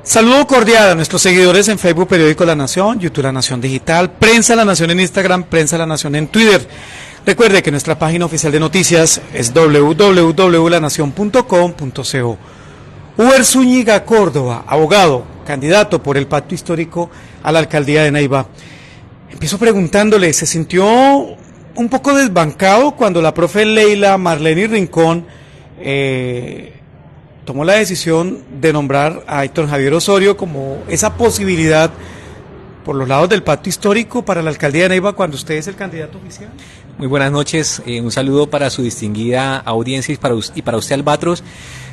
Saludo cordial a nuestros seguidores en Facebook, Periódico La Nación, YouTube La Nación Digital, Prensa La Nación en Instagram, Prensa La Nación en Twitter. Recuerde que nuestra página oficial de noticias es www.lanacion.com.co. Uber Zúñiga Córdoba, abogado, candidato por el Pacto Histórico a la alcaldía de Neiva. Empiezo preguntándole, ¿se sintió un poco desbancado cuando la profe Leila Marleny Rincón tomó la decisión de nombrar a Héctor Javier Osorio como esa posibilidad por los lados del Pacto Histórico para la alcaldía de Neiva cuando usted es el candidato oficial? Muy buenas noches, un saludo para su distinguida audiencia y para usted, Albatros.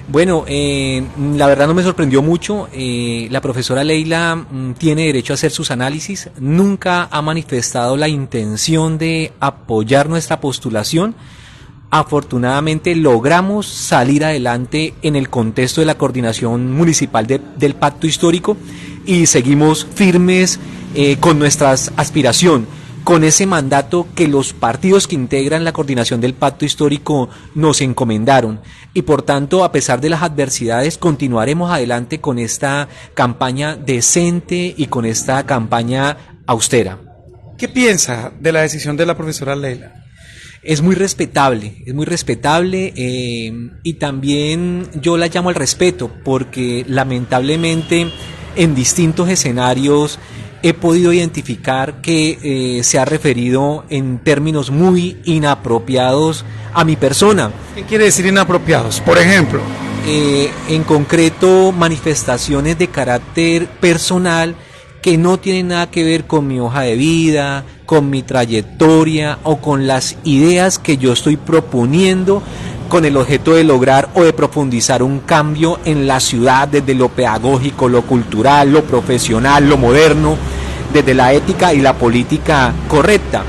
Bueno, la verdad no me sorprendió mucho. La profesora Leila tiene derecho a hacer sus análisis, nunca ha manifestado la intención de apoyar nuestra postulación. Afortunadamente logramos salir adelante en el contexto de la coordinación municipal del Pacto Histórico y seguimos firmes con nuestra aspiración, con ese mandato que los partidos que integran la coordinación del Pacto Histórico nos encomendaron. Y por tanto, a pesar de las adversidades, continuaremos adelante con esta campaña decente y con esta campaña austera. ¿Qué piensa de la decisión de la profesora Leila? Es muy respetable y también yo la llamo al respeto porque lamentablemente en distintos escenarios he podido identificar que se ha referido en términos muy inapropiados a mi persona. ¿Qué quiere decir inapropiados? Por ejemplo, en concreto manifestaciones de carácter personal que no tienen nada que ver con mi hoja de vida, con mi trayectoria o con las ideas que yo estoy proponiendo con el objeto de lograr o de profundizar un cambio en la ciudad desde lo pedagógico, lo cultural, lo profesional, lo moderno, desde la ética y la política correcta.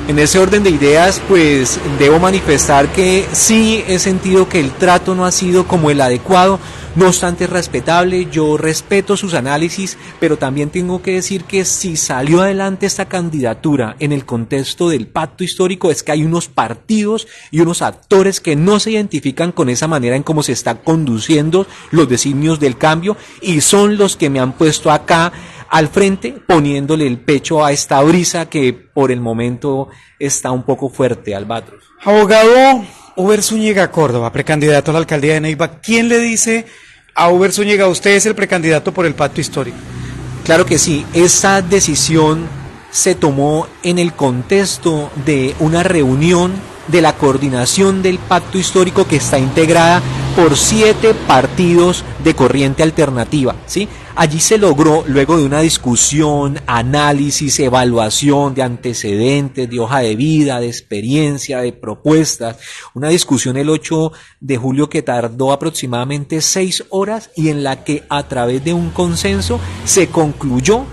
En ese orden de ideas, pues debo manifestar que sí he sentido que el trato no ha sido como el adecuado. No obstante, es respetable, yo respeto sus análisis, pero también tengo que decir que si salió adelante esta candidatura en el contexto del Pacto Histórico es que hay unos partidos y unos actores que no se identifican con esa manera en cómo se están conduciendo los designios del cambio y son los que me han puesto acá al frente poniéndole el pecho a esta brisa que por el momento está un poco fuerte, Albatros. Abogado Uber Zúñiga Córdoba, precandidato a la alcaldía de Neiva, ¿quién le dice a Uber Zúñiga, usted es el precandidato por el Pacto Histórico? Claro que sí, esa decisión se tomó en el contexto de una reunión de la coordinación del Pacto Histórico que está integrada por 7 partidos de corriente alternativa, ¿sí? Allí se logró, luego de una discusión, análisis, evaluación de antecedentes, de hoja de vida, de experiencia, de propuestas, una discusión el 8 de julio que tardó aproximadamente 6 horas y en la que a través de un consenso se concluyó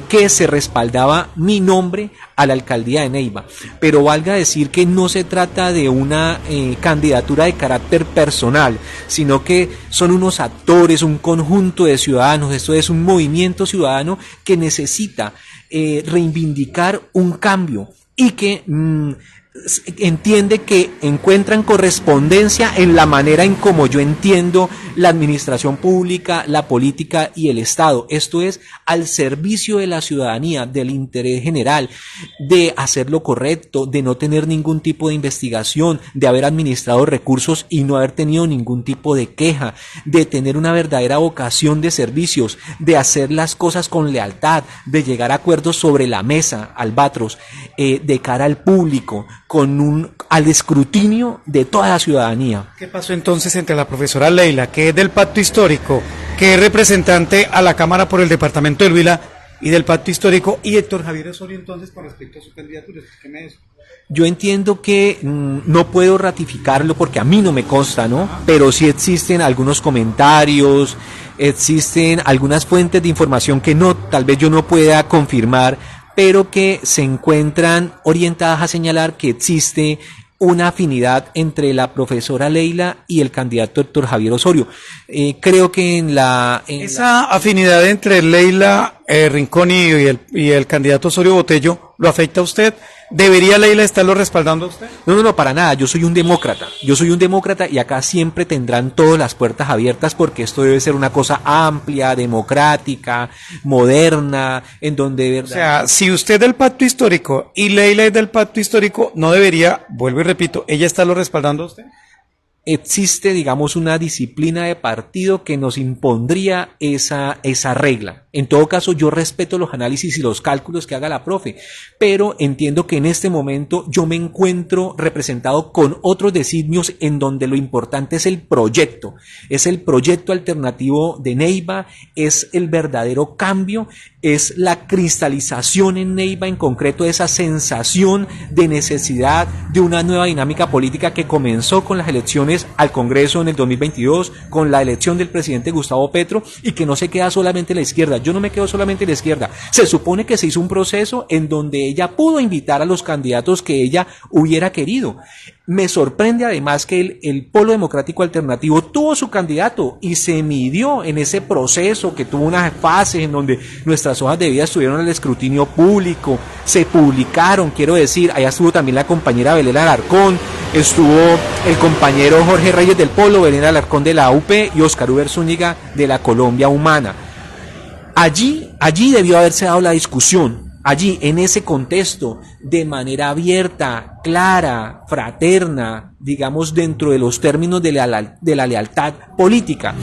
que se respaldaba mi nombre a la alcaldía de Neiva, pero valga decir que no se trata de una candidatura de carácter personal, sino que son unos actores, un conjunto de ciudadanos, esto es un movimiento ciudadano que necesita reivindicar un cambio y que entiende que encuentran correspondencia en la manera en como yo entiendo la administración pública, la política y el Estado. Esto es al servicio de la ciudadanía, del interés general, de hacer lo correcto, de no tener ningún tipo de investigación, de haber administrado recursos y no haber tenido ningún tipo de queja, de tener una verdadera vocación de servicios, de hacer las cosas con lealtad, de llegar a acuerdos sobre la mesa, Albatros, de cara al público, al escrutinio de toda la ciudadanía. ¿Qué pasó entonces entre la profesora Leila, que es del Pacto Histórico, que es representante a la Cámara por el departamento del Huila y del Pacto Histórico, y Héctor Javier Osorio entonces con respecto a su candidatura? Explíqueme eso. Yo entiendo que no puedo ratificarlo porque a mí no me consta, ¿no? Pero sí existen algunos comentarios, existen algunas fuentes de información que tal vez yo no pueda confirmar, pero que se encuentran orientadas a señalar que existe una afinidad entre la profesora Leila y el candidato Héctor Javier Osorio. Creo que esa afinidad entre Leila Rincón y el candidato Osorio Botello, ¿lo afecta a usted ¿Debería Leila estarlo respaldando a usted? No, para nada, yo soy un demócrata y acá siempre tendrán todas las puertas abiertas porque esto debe ser una cosa amplia, democrática, moderna, en donde... ¿verdad? O sea, si usted es del pacto histórico y Leila es del pacto histórico, no debería, vuelvo y repito, ¿ella estarlo respaldando a usted? Existe, digamos, una disciplina de partido que nos impondría esa regla. En todo caso, yo respeto los análisis y los cálculos que haga la profe, pero entiendo que en este momento yo me encuentro representado con otros designios en donde lo importante es el proyecto alternativo de Neiva, es el verdadero cambio, es la cristalización en Neiva, en concreto esa sensación de necesidad de una nueva dinámica política que comenzó con las elecciones al Congreso en el 2022, con la elección del presidente Gustavo Petro, y que no se queda solamente la izquierda. Yo no me quedo solamente en la izquierda. Se supone que se hizo un proceso en donde ella pudo invitar a los candidatos que ella hubiera querido. Me sorprende además que el Polo Democrático Alternativo tuvo su candidato y se midió en ese proceso, que tuvo unas fases en donde nuestras hojas de vida estuvieron al escrutinio público, se publicaron, quiero decir, allá estuvo también la compañera Belén Alarcón, estuvo el compañero Jorge Reyes del Polo, Belén Alarcón de la UP y Oscar Uber Zúñiga de la Colombia Humana. Allí debió haberse dado la discusión. Allí, en ese contexto, de manera abierta, clara, fraterna, digamos, dentro de los términos de la lealtad política.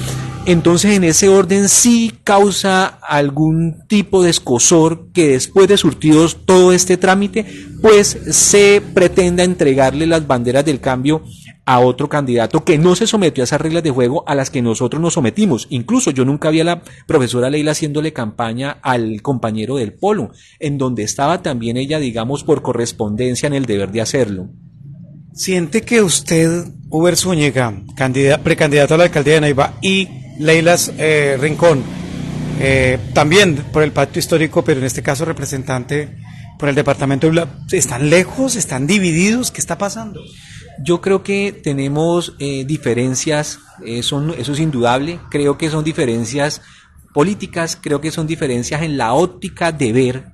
Entonces, en ese orden sí causa algún tipo de escozor que después de surtidos todo este trámite, pues se pretenda entregarle las banderas del cambio a otro candidato que no se sometió a esas reglas de juego a las que nosotros nos sometimos. Incluso yo nunca vi a la profesora Leila haciéndole campaña al compañero del Polo, en donde estaba también ella, digamos, por correspondencia en el deber de hacerlo. ¿Siente que usted, Uber Zúñiga, precandidato a la alcaldía de Neiva, y Leila Rincón, también por el pacto histórico, pero en este caso representante por el departamento de Ula, están lejos, están divididos? ¿Qué está pasando? Yo creo que tenemos diferencias, eso es indudable, creo que son diferencias políticas, creo que son diferencias en la óptica de ver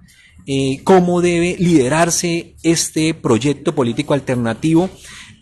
cómo debe liderarse este proyecto político alternativo.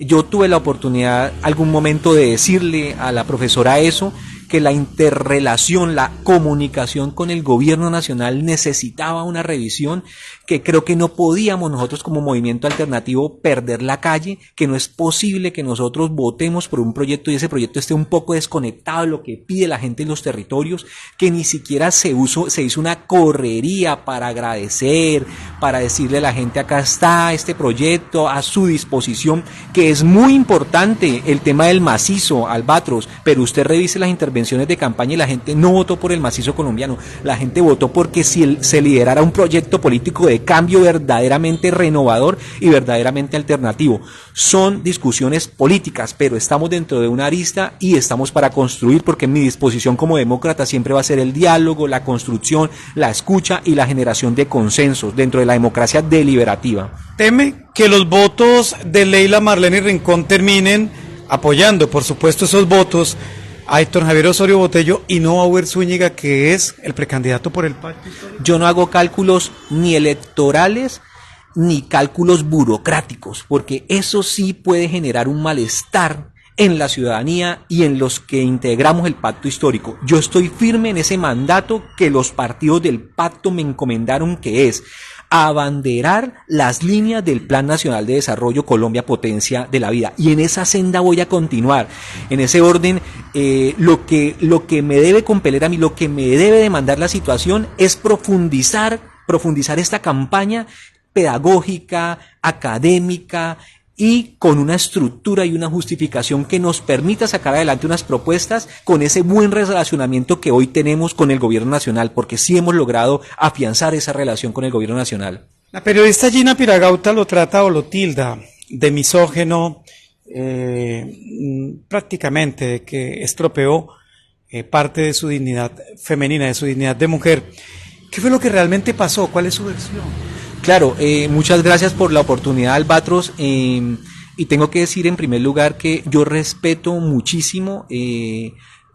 Yo tuve la oportunidad algún momento de decirle a la profesora eso, que la interrelación, la comunicación con el gobierno nacional necesitaba una revisión, que creo que no podíamos nosotros como movimiento alternativo perder la calle, que no es posible que nosotros votemos por un proyecto y ese proyecto esté un poco desconectado de lo que pide la gente en los territorios, que ni siquiera se hizo una correría para agradecer, para decirle a la gente acá está este proyecto a su disposición, que es muy importante el tema del macizo, Albatros, pero usted revise las intervenciones de campaña y la gente no votó por el macizo colombiano, la gente votó porque si se liderara un proyecto político de cambio verdaderamente renovador y verdaderamente alternativo. Son discusiones políticas, pero estamos dentro de una arista y estamos para construir, porque mi disposición como demócrata siempre va a ser el diálogo, la construcción, la escucha y la generación de consensos dentro de la democracia deliberativa. ¿Teme que los votos de Leila, Marlene y Rincón terminen apoyando, por supuesto, esos votos a Héctor Javier Osorio Botello y no a Uber Zúñiga, que es el precandidato por el pacto histórico? Yo no hago cálculos ni electorales ni cálculos burocráticos, porque eso sí puede generar un malestar en la ciudadanía y en los que integramos el pacto histórico. Yo estoy firme en ese mandato que los partidos del pacto me encomendaron, que es abanderar las líneas del Plan Nacional de Desarrollo Colombia Potencia de la Vida, y en esa senda voy a continuar. En ese orden, lo que me debe compeler a mí, lo que me debe demandar la situación es profundizar esta campaña pedagógica, académica, y con una estructura y una justificación que nos permita sacar adelante unas propuestas con ese buen relacionamiento que hoy tenemos con el gobierno nacional, porque sí hemos logrado afianzar esa relación con el gobierno nacional. La periodista Gina Piragauta lo trata o lo tilda de misógeno, prácticamente de que estropeó parte de su dignidad femenina, de su dignidad de mujer. ¿Qué fue lo que realmente pasó? ¿Cuál es su versión? Claro, muchas gracias por la oportunidad, Albatros, y tengo que decir en primer lugar que yo respeto muchísimo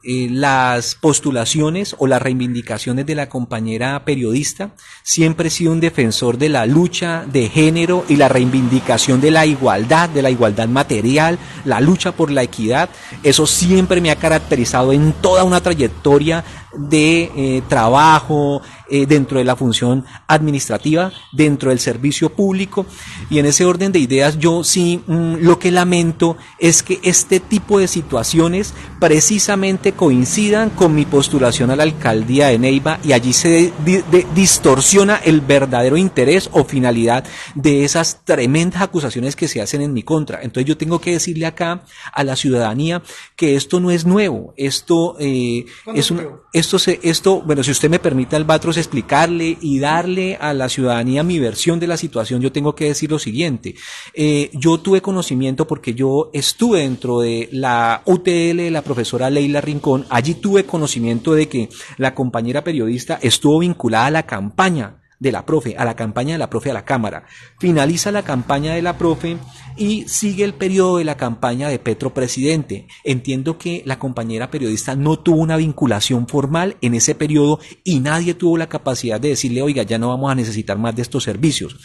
las postulaciones o las reivindicaciones de la compañera periodista. Siempre he sido un defensor de la lucha de género y la reivindicación de la igualdad material, la lucha por la equidad. Eso siempre me ha caracterizado en toda una trayectoria de trabajo dentro de la función administrativa, dentro del servicio público, y en ese orden de ideas yo sí lo que lamento es que este tipo de situaciones precisamente coincidan con mi postulación a la alcaldía de Neiva, y allí se distorsiona el verdadero interés o finalidad de esas tremendas acusaciones que se hacen en mi contra. Entonces yo tengo que decirle acá a la ciudadanía que esto no es nuevo, bueno, si usted me permite, Albatros, explicarle y darle a la ciudadanía mi versión de la situación, yo tengo que decir lo siguiente. Yo tuve conocimiento porque yo estuve dentro de la UTL de la profesora Leila Rincón. Allí tuve conocimiento de que la compañera periodista estuvo vinculada a la campaña de la profe, a la Cámara. Finaliza la campaña de la profe y sigue el periodo de la campaña de Petro presidente. Entiendo que la compañera periodista no tuvo una vinculación formal en ese periodo y nadie tuvo la capacidad de decirle, oiga, ya no vamos a necesitar más de estos servicios.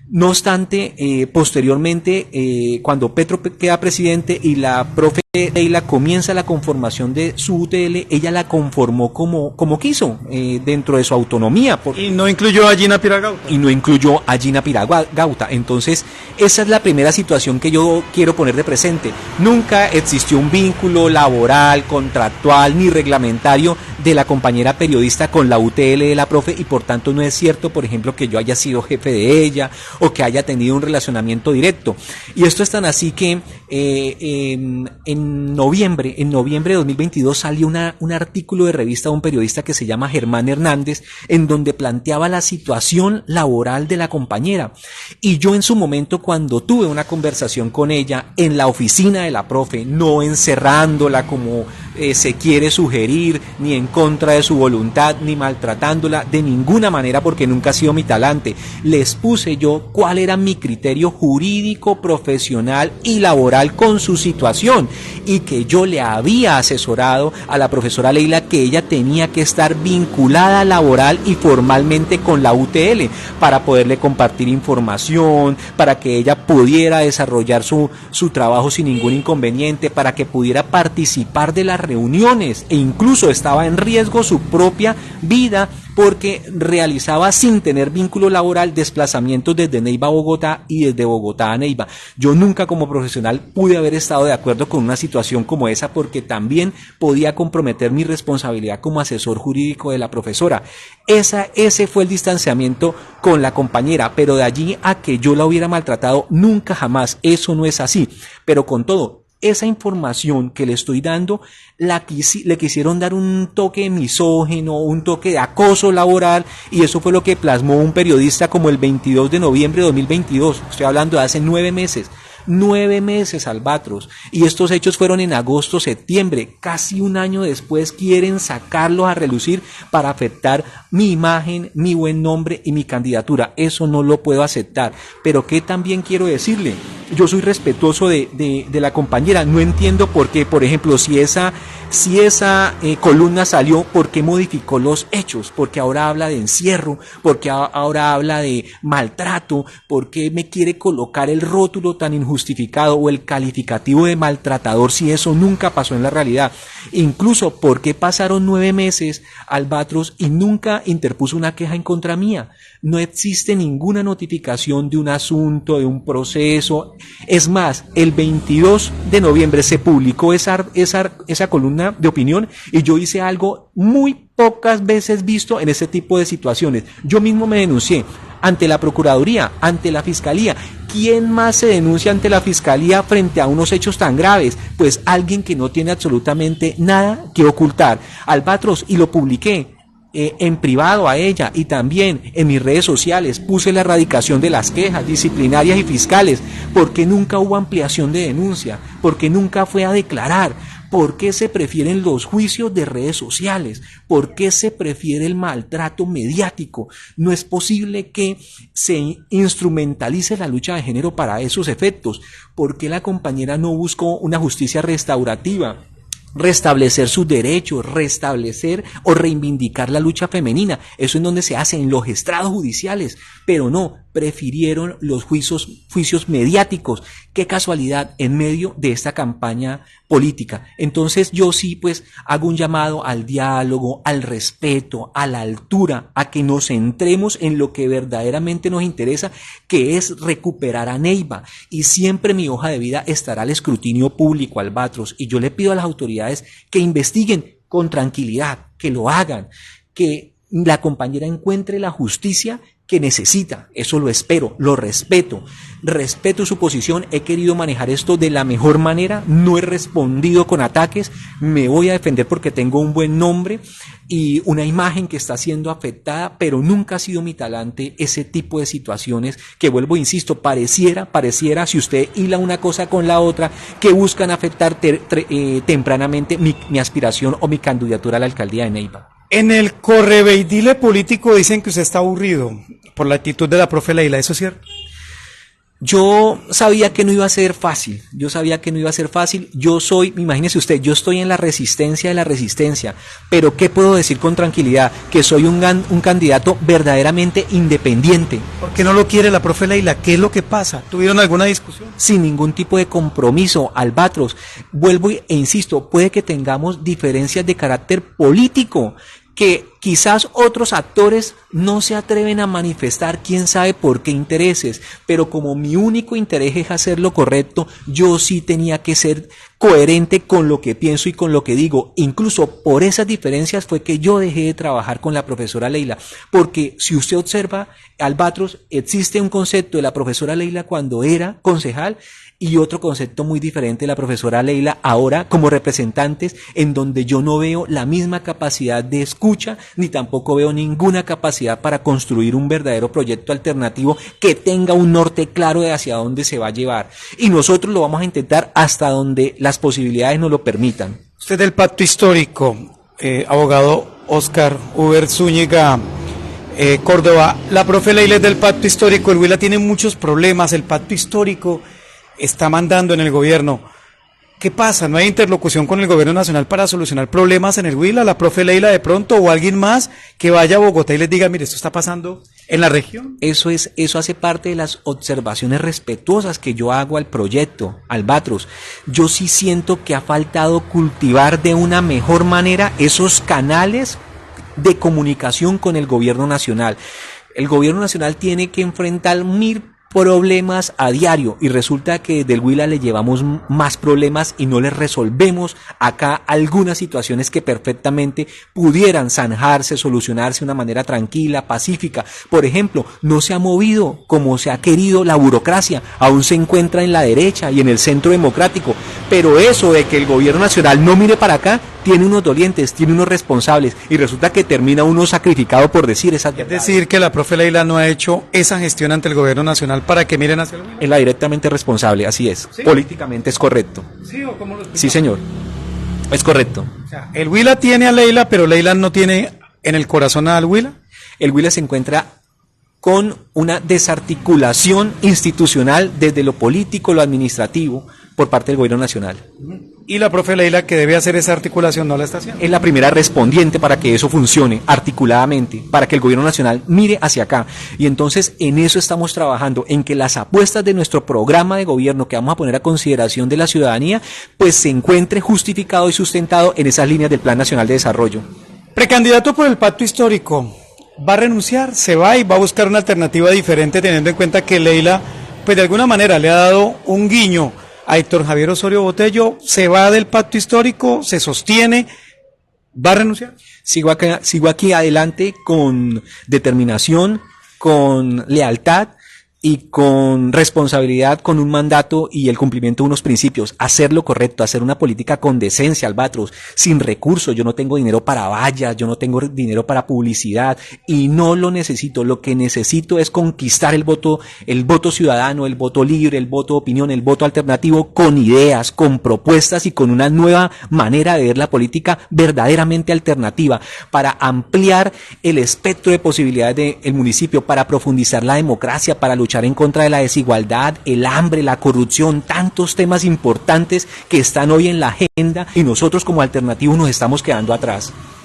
No obstante, posteriormente, cuando Petro queda presidente y la profe Leila comienza la conformación de su UTL, ella la conformó como quiso, dentro de su autonomía. Y no incluyó a Gina Piragauta. Entonces, esa es la primera situación que yo quiero poner de presente. Nunca existió un vínculo laboral, contractual, ni reglamentario de la compañera periodista con la UTL de la profe, y por tanto no es cierto, por ejemplo, que yo haya sido jefe de ella o que haya tenido un relacionamiento directo. Y esto es tan así que en noviembre de 2022 salió un artículo de revista de un periodista que se llama Germán Hernández, en donde planteaba la situación laboral de la compañera. Y yo en su momento, cuando tuve una conversación con ella en la oficina de la profe, no encerrándola como se quiere sugerir, ni en contra de su voluntad, ni maltratándola de ninguna manera, porque nunca ha sido mi talante, les puse yo cuál era mi criterio jurídico, profesional y laboral con su situación, y que yo le había asesorado a la profesora Leila que ella tenía que estar vinculada laboral y formalmente con la UTL para poderle compartir información, para que ella pudiera desarrollar su trabajo sin ningún inconveniente, para que pudiera participar de las reuniones, e incluso estaba en riesgo su propia vida porque realizaba, sin tener vínculo laboral, desplazamientos desde Neiva a Bogotá y desde Bogotá a Neiva. Yo nunca como profesional pude haber estado de acuerdo con una situación como esa, porque también podía comprometer mi responsabilidad como asesor jurídico de la profesora. Ese fue el distanciamiento con la compañera, pero de allí a que yo la hubiera maltratado, nunca jamás, eso no es así. Pero con todo, esa información que le estoy dando, le quisieron dar un toque misógino, un toque de acoso laboral, y eso fue lo que plasmó un periodista como el 22 de noviembre de 2022, estoy hablando de hace 9 meses. 9 meses, Albatros, y estos hechos fueron en agosto, septiembre, casi un año después quieren sacarlos a relucir para afectar mi imagen, mi buen nombre y mi candidatura. Eso no lo puedo aceptar. Pero ¿qué también quiero decirle? Yo soy respetuoso de la compañera, no entiendo por qué, por ejemplo, si esa columna salió, ¿por qué modificó los hechos? Porque ahora habla de encierro, porque ahora habla de maltrato, ¿por qué me quiere colocar el rótulo tan injustificado o el calificativo de maltratador si eso nunca pasó en la realidad? Incluso, ¿por qué pasaron 9 meses, Albatros, y nunca interpuso una queja en contra mía? No existe ninguna notificación de un asunto, de un proceso. Es más, el 22 de noviembre se publicó esa columna de opinión, y yo hice algo muy pocas veces visto en ese tipo de situaciones. Yo mismo me denuncié ante la Procuraduría, ante la Fiscalía. ¿Quién más se denuncia ante la Fiscalía frente a unos hechos tan graves? Pues alguien que no tiene absolutamente nada que ocultar. Albatros, y lo publiqué en privado a ella, y también en mis redes sociales puse la erradicación de las quejas disciplinarias y fiscales, porque nunca hubo ampliación de denuncia, porque nunca fue a declarar. ¿Por qué se prefieren los juicios de redes sociales? ¿Por qué se prefiere el maltrato mediático? No es posible que se instrumentalice la lucha de género para esos efectos. ¿Por qué la compañera no buscó una justicia restaurativa? restablecer sus derechos, restablecer o reivindicar la lucha femenina. Eso en donde se hace, en los estrados judiciales, pero no, prefirieron los juicios mediáticos. Qué casualidad en medio de esta campaña política. Entonces yo sí pues hago un llamado al diálogo, al respeto, a la altura, a que nos centremos en lo que verdaderamente nos interesa, que es recuperar a Neiva. Y siempre mi hoja de vida estará al escrutinio público, Albatros, y yo le pido a las autoridades que investiguen con tranquilidad, que lo hagan, que la compañera encuentre la justicia que necesita. Eso lo espero, lo respeto su posición, he querido manejar esto de la mejor manera, no he respondido con ataques, me voy a defender porque tengo un buen nombre y una imagen que está siendo afectada, pero nunca ha sido mi talante ese tipo de situaciones que, vuelvo, insisto, pareciera, si usted hila una cosa con la otra, que buscan afectar tempranamente mi aspiración o mi candidatura a la alcaldía de Neiva. En el correveidile político dicen que usted está aburrido por la actitud de la profe Leila, ¿eso es cierto? Yo sabía que no iba a ser fácil, imagínese usted, yo estoy en la resistencia de la resistencia, pero ¿qué puedo decir con tranquilidad? Que soy un candidato verdaderamente independiente. ¿Por qué no lo quiere la profe Leila? ¿Qué es lo que pasa? ¿Tuvieron alguna discusión? Sin ningún tipo de compromiso, Albatros. Vuelvo e insisto, puede que tengamos diferencias de carácter político, que quizás otros actores no se atreven a manifestar, quién sabe por qué intereses, pero como mi único interés es hacer lo correcto, yo sí tenía que ser coherente con lo que pienso y con lo que digo. Incluso por esas diferencias fue que yo dejé de trabajar con la profesora Leila, porque si usted observa, Albatros, existe un concepto de la profesora Leila cuando era concejal y otro concepto muy diferente de la profesora Leila ahora como representantes, en donde yo no veo la misma capacidad de escucha, ni tampoco veo ninguna capacidad para construir un verdadero proyecto alternativo que tenga un norte claro de hacia dónde se va a llevar. Y nosotros lo vamos a intentar hasta donde las posibilidades nos lo permitan. Usted del pacto histórico, abogado Óscar Uber Zúñiga Córdoba, la profe Leila es del pacto histórico, el Huila tiene muchos problemas, el pacto histórico está mandando en el gobierno. ¿Qué pasa? ¿No hay interlocución con el gobierno nacional para solucionar problemas en el Huila? ¿La profe Leila de pronto o alguien más que vaya a Bogotá y les diga, mire, esto está pasando en la región? Eso hace parte de las observaciones respetuosas que yo hago al proyecto, Albatros. Yo sí siento que ha faltado cultivar de una mejor manera esos canales de comunicación con el gobierno nacional. El gobierno nacional tiene que enfrentar problemas a diario y resulta que del Huila le llevamos más problemas y no les resolvemos acá algunas situaciones que perfectamente pudieran zanjarse, solucionarse de una manera tranquila, pacífica. Por ejemplo, no se ha movido como se ha querido la burocracia, aún se encuentra en la derecha y en el centro democrático, pero eso de que el gobierno nacional no mire para acá tiene unos dolientes, tiene unos responsables y resulta que termina uno sacrificado por decir esas verdades. Es decir, que la profe Leila no ha hecho esa gestión ante el gobierno nacional para que miren hacia el Huila. Es la directamente responsable, así es. ¿Sí? Políticamente es correcto. ¿Sí o cómo lo explicamos? Sí, señor. Es correcto. O sea, el Huila tiene a Leila, pero Leila no tiene en el corazón al Huila. El Huila se encuentra con una desarticulación institucional desde lo político, lo administrativo, por parte del gobierno nacional. Y la profe Leila, que debe hacer esa articulación, no la está haciendo. Es la primera respondiente para que eso funcione articuladamente, para que el gobierno nacional mire hacia acá. Y entonces en eso estamos trabajando, en que las apuestas de nuestro programa de gobierno que vamos a poner a consideración de la ciudadanía, pues se encuentre justificado y sustentado en esas líneas del Plan Nacional de Desarrollo. Precandidato por el pacto histórico, ¿va a renunciar? ¿Se va y va a buscar una alternativa diferente, teniendo en cuenta que Leila, pues de alguna manera le ha dado un guiño a Héctor Javier Osorio Botello? ¿Se va del pacto histórico? ¿Se sostiene? ¿Va a renunciar? Sigo aquí adelante con determinación, con lealtad y con responsabilidad, con un mandato y el cumplimiento de unos principios, hacer lo correcto, hacer una política con decencia, Albatros, sin recursos. Yo no tengo dinero para vallas, yo no tengo dinero para publicidad y no lo necesito. Lo que necesito es conquistar el voto ciudadano, el voto libre, el voto de opinión, el voto alternativo, con ideas, con propuestas y con una nueva manera de ver la política verdaderamente alternativa, para ampliar el espectro de posibilidades del municipio, para profundizar la democracia, para luchar luchar en contra de la desigualdad, el hambre, la corrupción, tantos temas importantes que están hoy en la agenda y nosotros como Alternativo nos estamos quedando atrás.